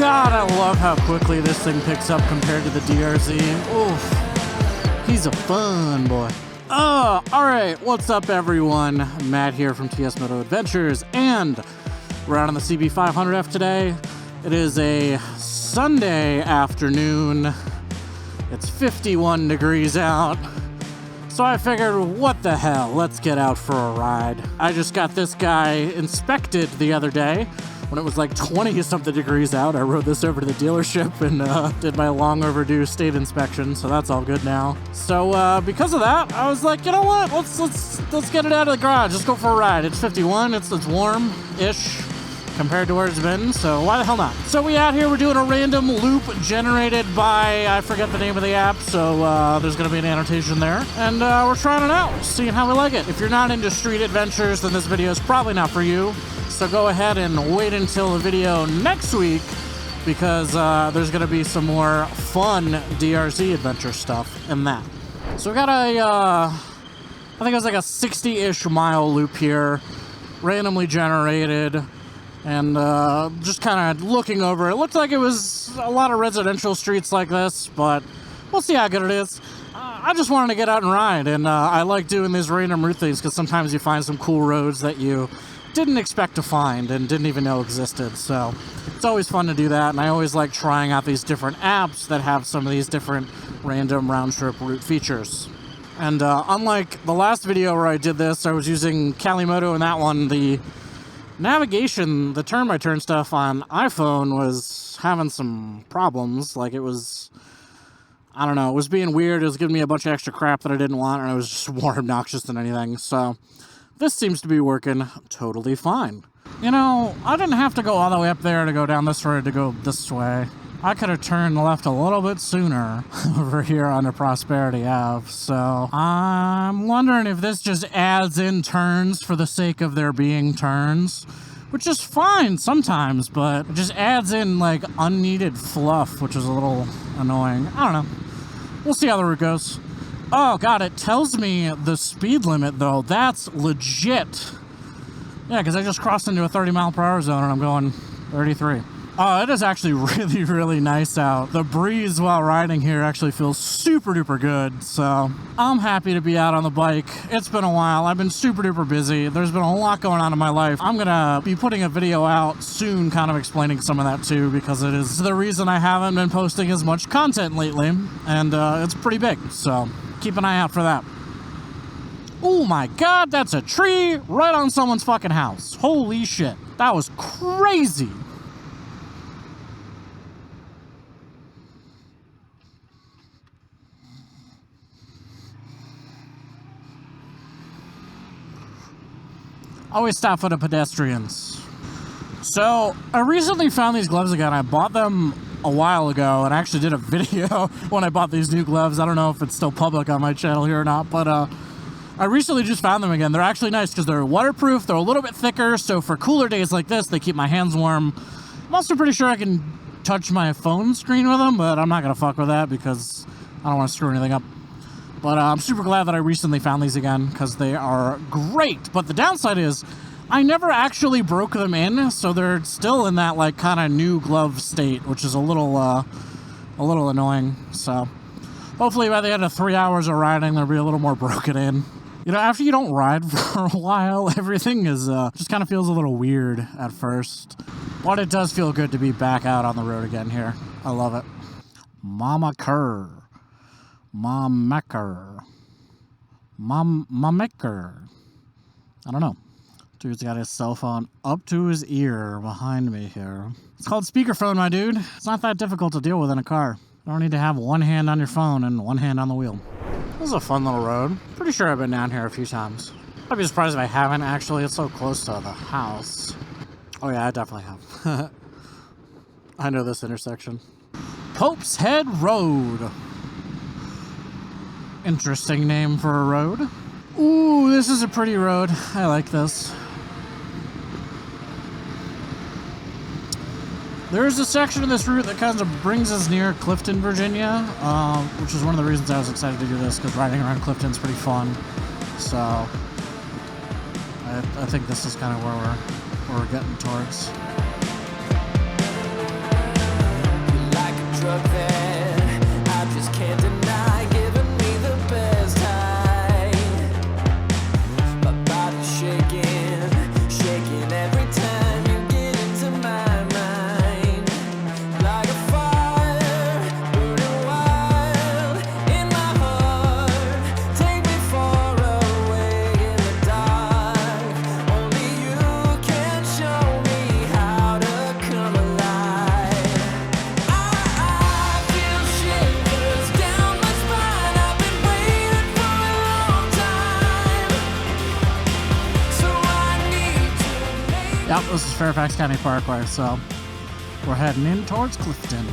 God, I love how quickly this thing picks up compared to the DRZ. Oof. He's a fun boy. Alright, what's up everyone? Matt here from TS Moto Adventures, and we're out on the CB500F today. It is a Sunday afternoon. It's 51 degrees out. So I figured, what the hell, let's get out for a ride. I just got this guy inspected the other day when it was like 20-something degrees out. I rode this over to the dealership and did my long overdue state inspection, so that's all good now. So because of that, I was like, you know what, let's get it out of the garage. Let's go for a ride. It's 51, it's warm-ish compared to where it's been, so why the hell not? So we out here, we're doing a random loop generated by, I forget the name of the app, so there's gonna be an annotation there, and we're trying it out, seeing how we like it. If you're not into street adventures, then this video is probably not for you, so go ahead and wait until the video next week, because there's gonna be some more fun DRZ adventure stuff in that. So we got a, I think it was like a 60-ish mile loop here, randomly generated. And just kind of looking over, it looked like it was a lot of residential streets like this, but we'll see how good it is. I just wanted to get out and ride, and I like doing these random route things because sometimes you find some cool roads that you didn't expect to find and didn't even know existed. So it's always fun to do that, and I always like trying out these different apps that have some of these different random round-trip route features. And unlike the last video where I did this, I was using Calimoto, and that one, the navigation, the turn-by-turn stuff on iPhone was having some problems. Like, it was, I don't know, it was being weird. It was giving me a bunch of extra crap that I didn't want, and it was just more obnoxious than anything. So this seems to be working totally fine. You know, I didn't have to go all the way up there to go down this road to go this way. I could have turned left a little bit sooner over here onto Prosperity Ave, so I'm wondering if this just adds in turns for the sake of there being turns, which is fine sometimes, but it just adds in, like, unneeded fluff, which is a little annoying. I don't know. We'll see how the route goes. Oh, God, it tells me the speed limit, though. That's legit. Yeah, because I just crossed into a 30-mile-per-hour zone, and I'm going 33. Oh, it is actually really, really nice out. The breeze while riding here actually feels super duper good, so I'm happy to be out on the bike. It's been a while. I've been super duper busy. There's been a lot going on in my life. I'm gonna be putting a video out soon kind of explaining some of that too, because it is the reason I haven't been posting as much content lately, and it's pretty big, so keep an eye out for that. Oh my God, that's a tree right on someone's fucking house. Holy shit, that was crazy. Always stop for the pedestrians. So, I recently found these gloves again. I bought them a while ago, and I actually did a video when I bought these new gloves. I don't know if it's still public on my channel here or not, but I recently just found them again. They're actually nice because they're waterproof, they're a little bit thicker, so for cooler days like this, they keep my hands warm. I'm also pretty sure I can touch my phone screen with them, but I'm not going to fuck with that because I don't want to screw anything up. But I'm super glad that I recently found these again because they are great. But the downside is I never actually broke them in, so they're still in that like kind of new glove state, which is a little annoying. So hopefully by the end of 3 hours of riding, they'll be a little more broken in. You know, after you don't ride for a while, everything is just kind of feels a little weird at first. But it does feel good to be back out on the road again here. I love it. Mama Kerr. Mamaker. I don't know. Dude's got his cell phone up to his ear behind me here. It's called speakerphone, my dude. It's not that difficult to deal with in a car. You don't need to have one hand on your phone and one hand on the wheel. This is a fun little road. Pretty sure I've been down here a few times. I'd be surprised if I haven't, actually. It's so close to the house. Oh yeah, I definitely have. I know this intersection. Pope's Head Road. Interesting name for a road. Ooh, this is a pretty road. I like this. There's a section of this route that kind of brings us near Clifton, Virginia, which is one of the reasons I was excited to do this, because riding around Clifton's pretty fun. So I think this is kind of where we're getting towards. truck that I just can't deny, giving me the best high. My body's shaking, shaking every time you get into my mind. Like a fire burning wild in my heart. Take me far away in the dark. Only you can show me how to come alive. I feel shivers down my spine. I've been waiting for a long time. So I need to make. Yep, this is Fairfax County Parkway, so we're heading in towards Clifton.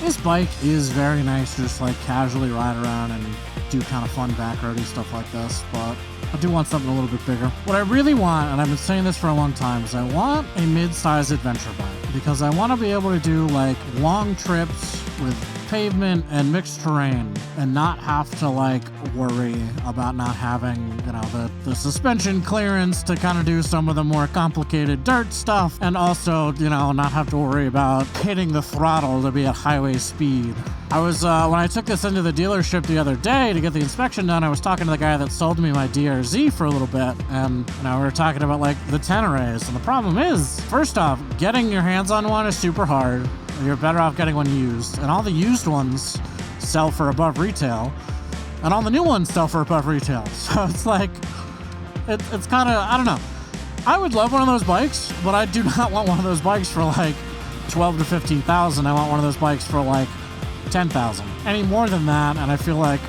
This bike is very nice to just like casually ride around and do kind of fun back roady stuff like this, but I do want something a little bit bigger. What I really want, and I've been saying this for a long time, is I want a mid-size adventure bike because I want to be able to do like long trips with pavement and mixed terrain and not have to like worry about not having, you know, the suspension clearance to kind of do some of the more complicated dirt stuff, and also, you know, not have to worry about hitting the throttle to be at highway speed. I was, when I took this into the dealership the other day to get the inspection done, I was talking to the guy that sold me my DRZ for a little bit, and, you know, we were talking about, like, the Tenorés, and the problem is, first off, getting your hands on one is super hard. You're better off getting one used, and all the used ones sell for above retail, and all the new ones sell for above retail, so it's like, it's kind of, I don't know. I would love one of those bikes, but I do not want one of those bikes for, like, 12 to 15,000. I want one of those bikes for, like, 10,000. Any more than that, and I feel like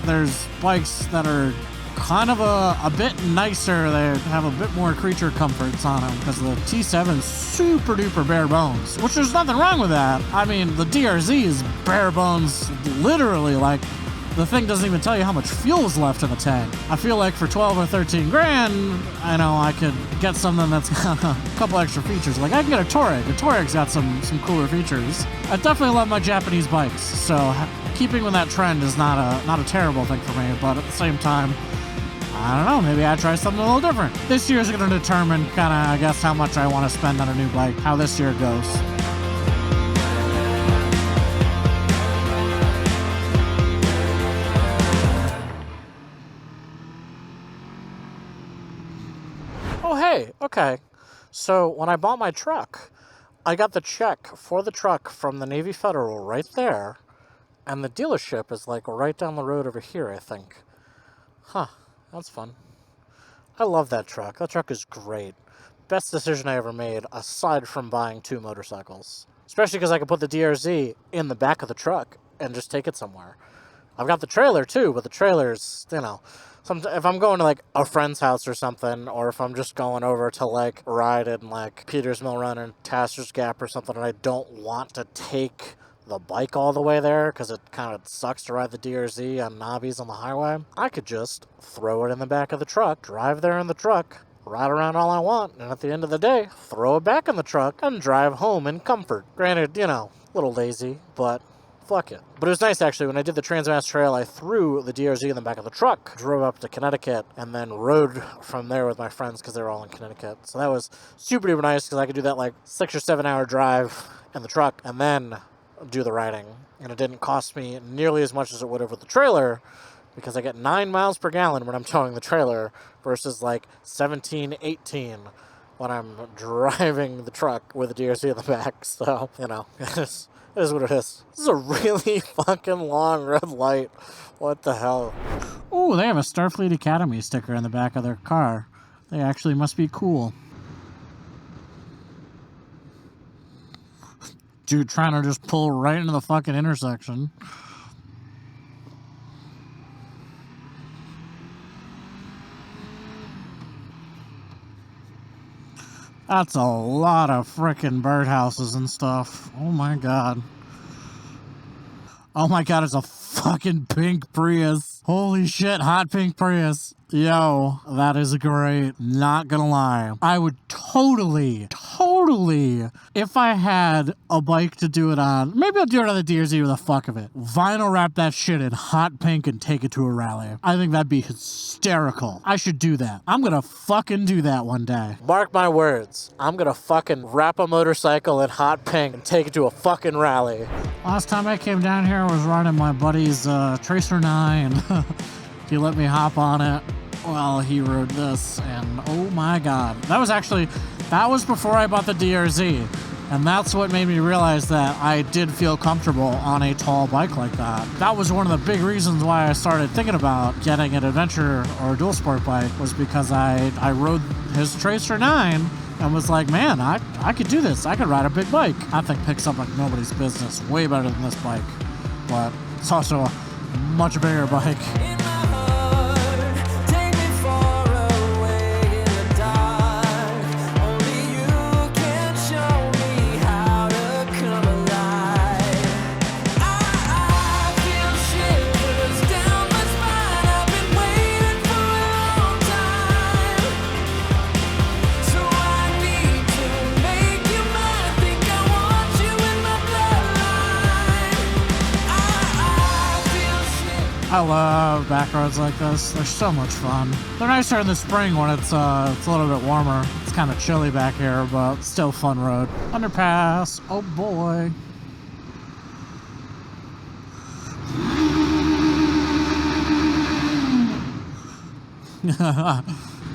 there's bikes that are kind of a bit nicer. They have a bit more creature comforts on them because the T7's super duper bare bones, which there's nothing wrong with that. I mean, the DRZ is bare bones, literally. Like, the thing doesn't even tell you how much fuel is left in the tank. I feel like for 12 or 13 grand, I know I could get something that's got a couple extra features. Like, I can get a Touareg. The Touareg's got some cooler features. I definitely love my Japanese bikes, so keeping with that trend is not a terrible thing for me, but at the same time, I don't know, maybe I try something a little different. This year's going to determine kind of, I guess, how much I want to spend on a new bike, how this year goes. Oh, hey, okay. So when I bought my truck, I got the check for the truck from the Navy Federal right there, and the dealership is like right down the road over here, I think. Huh, that's fun. I love that truck. That truck is great. Best decision I ever made, aside from buying 2 motorcycles. Especially because I could put the DRZ in the back of the truck and just take it somewhere. I've got the trailer too, but the trailer's, you know, if I'm going to like a friend's house or something, or if I'm just going over to like ride in like Peters Mill Run and Tasser's Gap or something, and I don't want to take the bike all the way there because it kind of sucks to ride the DRZ on knobbies on the highway, I could just throw it in the back of the truck, drive there in the truck, ride around all I want, and at the end of the day, throw it back in the truck and drive home in comfort. Granted, you know, a little lazy, but fuck it. But it was nice, actually. When I did the Trans-Mass Trail, I threw the DRZ in the back of the truck, drove up to Connecticut, and then rode from there with my friends because they were all in Connecticut. So that was super duper nice because I could do that like 6 or 7 hour drive in the truck and then do the riding. And it didn't cost me nearly as much as it would have with the trailer because I get 9 miles per gallon when I'm towing the trailer versus like 17, 18 when I'm driving the truck with the DRZ in the back. So, you know, it is what it is. This is a really fucking long red light. What the hell? Ooh, they have a Starfleet Academy sticker in the back of their car. They actually must be cool. Dude trying to just pull right into the fucking intersection. That's a lot of frickin' birdhouses and stuff. Oh my god. Oh my god, it's a fucking pink Prius. Holy shit, hot pink Prius. Yo, that is great. Not gonna lie. I would totally, if I had a bike to do it on, maybe I'll do it on the DRZ with the fuck of it. Vinyl wrap that shit in hot pink and take it to a rally. I think that'd be hysterical. I should do that. I'm gonna fucking do that one day. Mark my words. I'm gonna fucking wrap a motorcycle in hot pink and take it to a fucking rally. Last time I came down here, I was riding my buddy's Tracer 9. He let me hop on it while he rode this, and oh my god. That was before I bought the DRZ, and that's what made me realize that I did feel comfortable on a tall bike like that. That was one of the big reasons why I started thinking about getting an adventure or a dual sport bike, was because I rode his Tracer 9 and was like, man, I could do this. I could ride a big bike. That thing picks up like nobody's business. Way better than this bike, but it's also a much bigger bike. I love back roads like this. They're so much fun. They're nicer in the spring when it's a little bit warmer. It's kind of chilly back here, but still fun road. Underpass. Oh boy.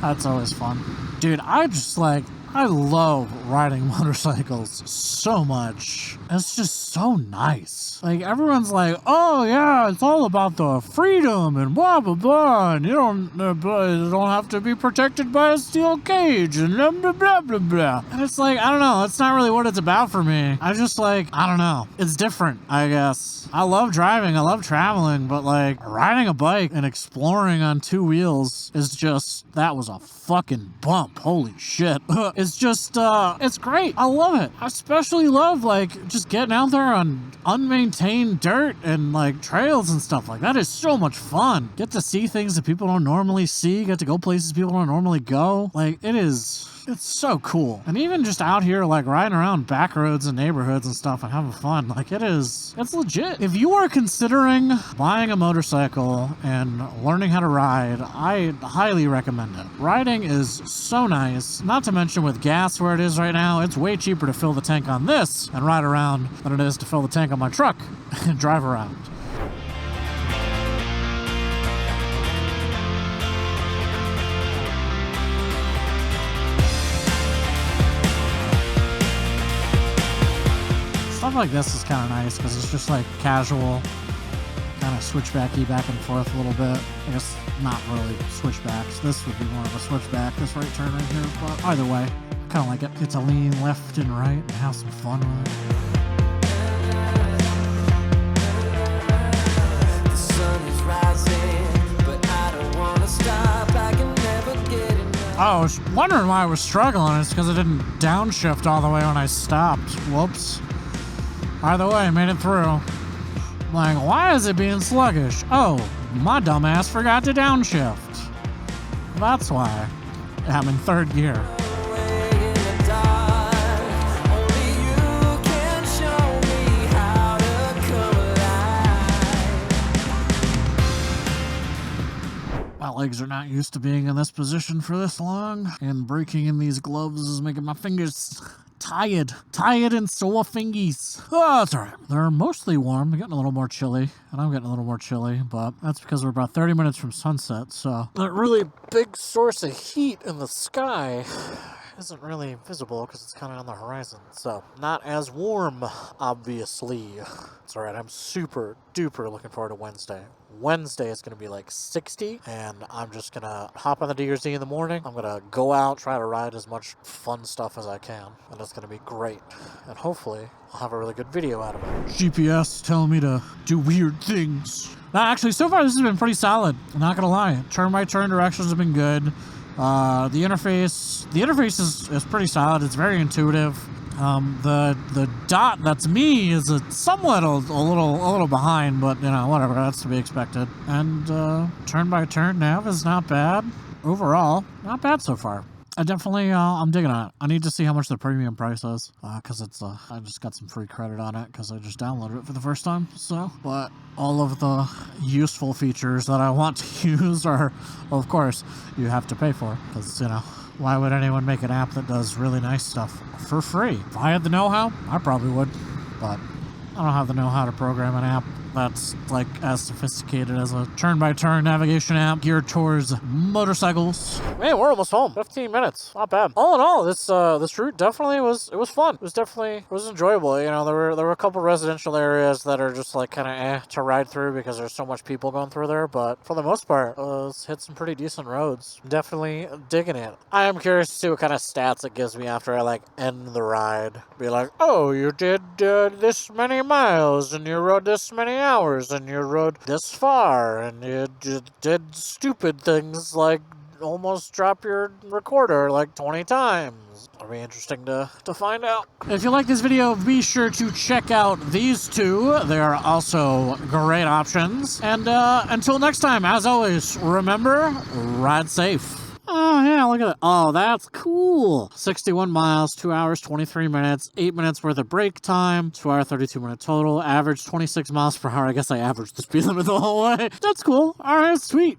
That's always fun. Dude, I love riding motorcycles so much. It's just so nice. Like, everyone's like, oh yeah, it's all about the freedom and blah blah blah, and you don't have to be protected by a steel cage and blah blah blah blah blah. And it's like, I don't know, it's not really what it's about for me. I just like, I don't know, it's different, I guess. I love driving, I love traveling, but like, riding a bike and exploring on two wheels is just, that was a fucking bump. Holy shit. It's just, it's great. I love it. I especially love, like, just getting out there on unmaintained dirt and, like, trails and stuff. Like, that is so much fun. Get to see things that people don't normally see. Get to go places people don't normally go. Like, it's so cool. And even just out here, like, riding around back roads and neighborhoods and stuff and having fun, like, it's legit. If you are considering buying a motorcycle and learning how to ride, I highly recommend it. Riding is so nice. Not to mention with gas where it is right now, it's way cheaper to fill the tank on this and ride around than it is to fill the tank on my truck and drive around. Stuff like this is kind of nice because it's just like casual, kind of switchbacky back and forth a little bit. I guess not really switchbacks. This would be more of a switchback, this right turn right here, but either way, I kind of like it. Get to lean left and right and have some fun with it. The sun is rising, but I don't want to stop. I can never get enough. I was wondering why I was struggling. It's because I didn't downshift all the way when I stopped. Whoops. Either way, I made it through. Like, why is it being sluggish? Oh, my dumbass forgot to downshift. That's why. I'm in third gear. My legs are not used to being in this position for this long, and braking in these gloves is making my fingers tired and sore fingies. Oh, it's alright. They're mostly warm. They're getting a little more chilly, and I'm getting a little more chilly, but that's because we're about 30 minutes from sunset, so that really big source of heat in the sky isn't really visible because it's kind of on the horizon, so not as warm, obviously. It's alright. I'm super duper looking forward to Wednesday. Wednesday is going to be like 60, and I'm just going to hop on the DRZ in the morning. I'm going to go out, try to ride as much fun stuff as I can, and it's going to be great. And hopefully, I'll have a really good video out of it. GPS telling me to do weird things. Actually, so far this has been pretty solid. I'm not going to lie. Turn-by-turn directions have been good. The interface is pretty solid. It's very intuitive. The dot that's me is somewhat a little behind, but you know, whatever, that's to be expected. And turn by turn nav is not bad overall, not bad so far. I definitely, I'm digging it. I need to see how much the premium price is, because it's, I just got some free credit on it because I just downloaded it for the first time, so. But all of the useful features that I want to use are, well, of course, you have to pay for, because, you know, why would anyone make an app that does really nice stuff for free? If I had the know-how, I probably would, but I don't have the know-how to program an app that's like as sophisticated as a turn-by-turn navigation app geared towards motorcycles. Man, we're almost home. 15 minutes, not bad. All in all, this route definitely was fun. It was enjoyable. You know, there were a couple residential areas that are just like kind of to ride through because there's so much people going through there. But for the most part, it's hit some pretty decent roads. Definitely digging it. I am curious to see what kind of stats it gives me after I like end the ride. Be like, oh, you did this many miles and you rode this many hours and you rode this far and you did stupid things like almost drop your recorder like 20 times. It'll be interesting to find out. If you like this video, be sure to check out these two. They are also great options. And until next time, as always, remember, ride safe. Oh, yeah, look at it. Oh, that's cool. 61 miles, 2 hours, 23 minutes, 8 minutes worth of break time, 2 hour, 32 minute total, average 26 miles per hour. I guess I averaged the speed limit the whole way. That's cool. All right, sweet.